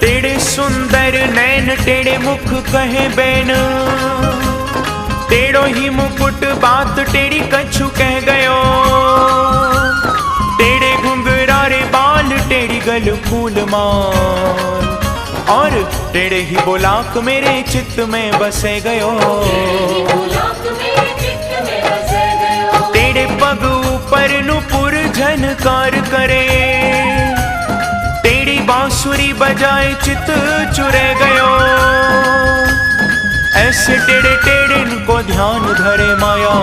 तेरे सुंदर नैन टेढ़े मुख कहे बैन, टेढ़ो ही मुकुट बात टेढ़ी कछु कह गयो। टेढ़े घुंघरारे बाल टेढ़ी गल फूल माल, और टेढ़े ही बोलाक मेरे चित्त में बसे गयो। टेढ़े पग ऊपर नुपुर झनकार करे, टेढ़ी बांसुरी बजाए चित चुरे गयो। ऐसे टेढ़े टेढ़े को ध्यान धरे माया।